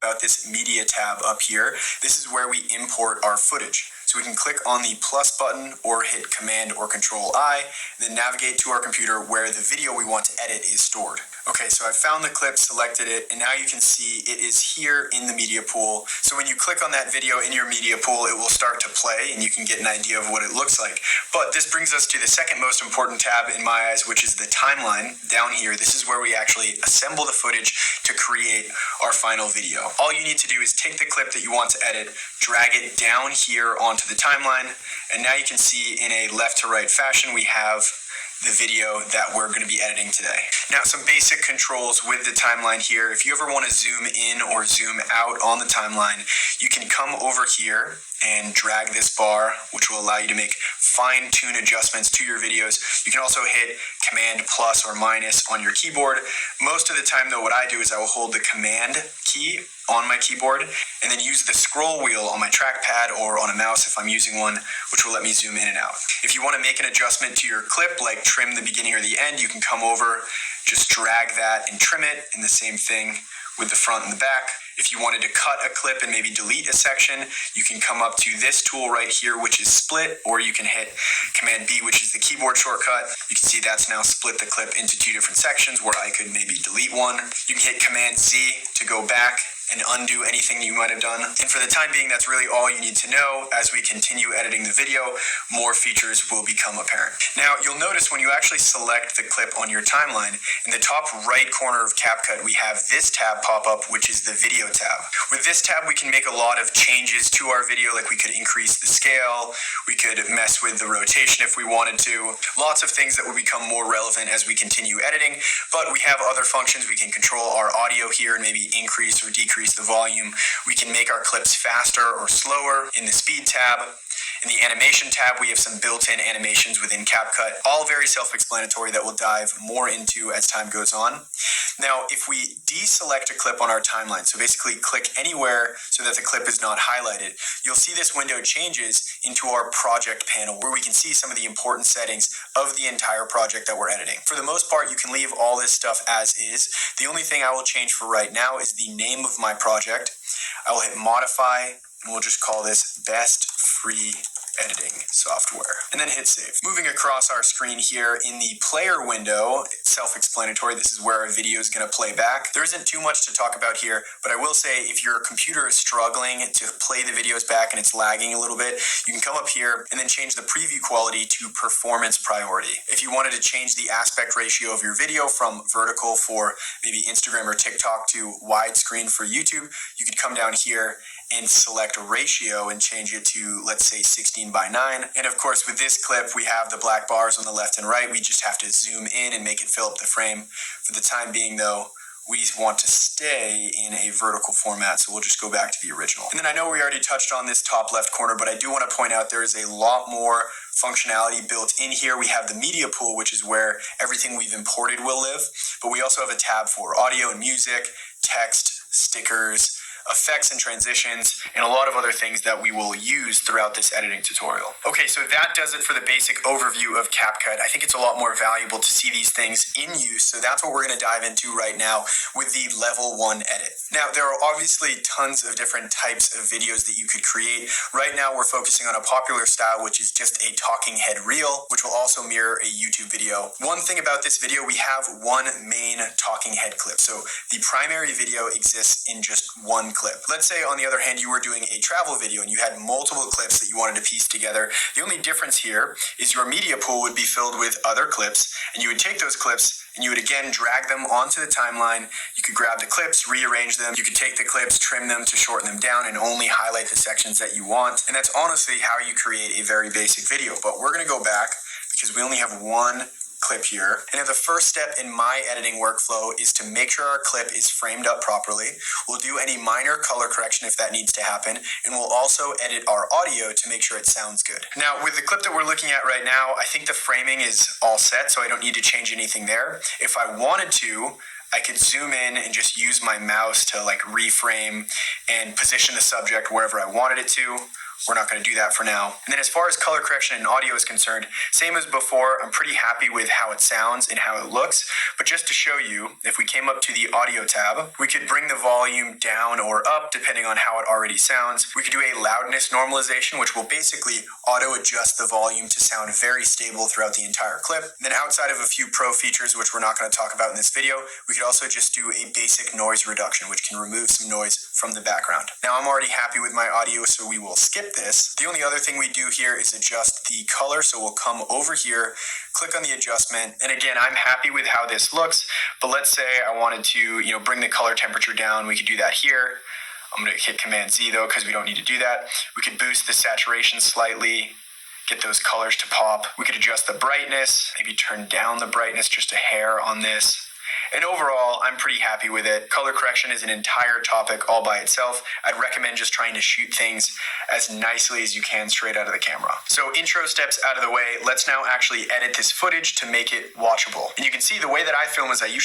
about this media tab up here. This is where we import our footage. So we can click on the plus button or hit Command or Control I, then navigate to our computer where the video we want to edit is stored. Okay, so I found the clip, selected it, and now you can see it is here in the media pool. So when you click on that video in your media pool, it will start to play and you can get an idea of what it looks like. But this brings us to the second most important tab in my eyes, which is the timeline down here. This is where we actually assemble the footage to create our final video. All you need to do is take the clip that you want to edit, drag it down here onto the timeline, and now you can see in a left to right fashion we have the video that we're going to be editing today. Now, some basic controls with the timeline here. If you ever want to zoom in or zoom out on the timeline, you can come over here and drag this bar, which will allow you to make fine-tune adjustments to your videos. You can also hit Command plus or minus on your keyboard. Most of the time, though, what I do is I will hold the Command key on my keyboard and then use the scroll wheel on my trackpad or on a mouse if I'm using one, which will let me zoom in and out. If you want to make an adjustment to your clip, like trim the beginning or the end, you can come over, just drag that and trim it, and the same thing with the front and the back. If you wanted to cut a clip and maybe delete a section, you can come up to this tool right here, which is split, or you can hit Command B, which is the keyboard shortcut. You can see that's now split the clip into two different sections where I could maybe delete one. You can hit Command Z to go back and undo anything you might have done. And for the time being, that's really all you need to know. As we continue editing the video, more features will become apparent. Now, you'll notice when you actually select the clip on your timeline, in the top right corner of CapCut, we have this tab pop up, which is the video tab. With this tab, we can make a lot of changes to our video, like we could increase the scale, we could mess with the rotation if we wanted to. Lots of things that will become more relevant as we continue editing, but we have other functions. We can control our audio here and maybe increase or decrease the volume. We can make our clips faster or slower in the speed tab. In the animation tab, we have some built-in animations within CapCut, all very self-explanatory that we'll dive more into as time goes on. Now, if we deselect a clip on our timeline, so basically click anywhere so that the clip is not highlighted, you'll see this window changes into our project panel where we can see some of the important settings of the entire project that we're editing. For the most part, you can leave all this stuff as is. The only thing I will change for right now is the name of my project. I will hit modify, and we'll just call this Best Free Editing Software, and then hit save. Moving across our screen here in the player window, it's self-explanatory. This is where our video is going to play back. There isn't too much to talk about here, but I will say if your computer is struggling to play the videos back and it's lagging a little bit, you can come up here and then change the preview quality to performance priority. If you wanted to change the aspect ratio of your video from vertical for maybe Instagram or TikTok to widescreen for YouTube, you could come down here and select a ratio and change it to, let's say, 16:9. And of course, with this clip, we have the black bars on the left and right. We just have to zoom in and make it fill up the frame. For the time being, though, we want to stay in a vertical format, so we'll just go back to the original. And then I know we already touched on this top left corner, but I do want to point out there is a lot more functionality built in here. We have the media pool, which is where everything we've imported will live, but we also have a tab for audio and music, text, stickers, effects and transitions, and a lot of other things that we will use throughout this editing tutorial. Okay, so that does it for the basic overview of CapCut. I think it's a lot more valuable to see these things in use, so that's what we're going to dive into right now with the level 1 edit. Now, there are obviously tons of different types of videos that you could create. Right now, we're focusing on a popular style, which is just a talking head reel, which will also mirror a YouTube video. One thing about this video, we have one main talking head clip. So the primary video exists in just one clip. Let's say, on the other hand, you were doing a travel video and you had multiple clips that you wanted to piece together. The only difference here is your media pool would be filled with other clips, and you would take those clips and you would again drag them onto the timeline. You could grab the clips, rearrange them. You could take the clips, trim them to shorten them down, and only highlight the sections that you want. And that's honestly how you create a very basic video. But we're going to go back because we only have one clip here. And the first step in my editing workflow is to make sure our clip is framed up properly. We'll do any minor color correction if that needs to happen, and we'll also edit our audio to make sure it sounds good. Now, with the clip that we're looking at right now, I think the framing is all set, so I don't need to change anything there. If I wanted to, I could zoom in and just use my mouse to reframe and position the subject wherever I wanted it to. we're not going to do that for now. And then as far as color correction and audio is concerned, same as before, I'm pretty happy with how it sounds and how it looks. But just to show you, if we came up to the audio tab, we could bring the volume down or up depending on how it already sounds. We could do a loudness normalization, which will basically auto adjust the volume to sound very stable throughout the entire clip. And then outside of a few pro features, which we're not going to talk about in this video, we could also just do a basic noise reduction, which can remove some noise from the background. Now I'm already happy with my audio, so we will skip this. The only other thing we do here is adjust the color. So we'll come over here, click on the adjustment. And again, I'm happy with how this looks, but let's say I wanted to, bring the color temperature down. We could do that here. I'm going to hit Command Z though, because we don't need to do that. We could boost the saturation slightly, get those colors to pop. We could adjust the brightness, maybe turn down the brightness just a hair on this. And overall, I'm pretty happy with it. Color correction is an entire topic all by itself. I'd recommend just trying to shoot things as nicely as you can straight out of the camera. So intro steps out of the way, let's now actually edit this footage to make it watchable. And you can see the way that I film is I usually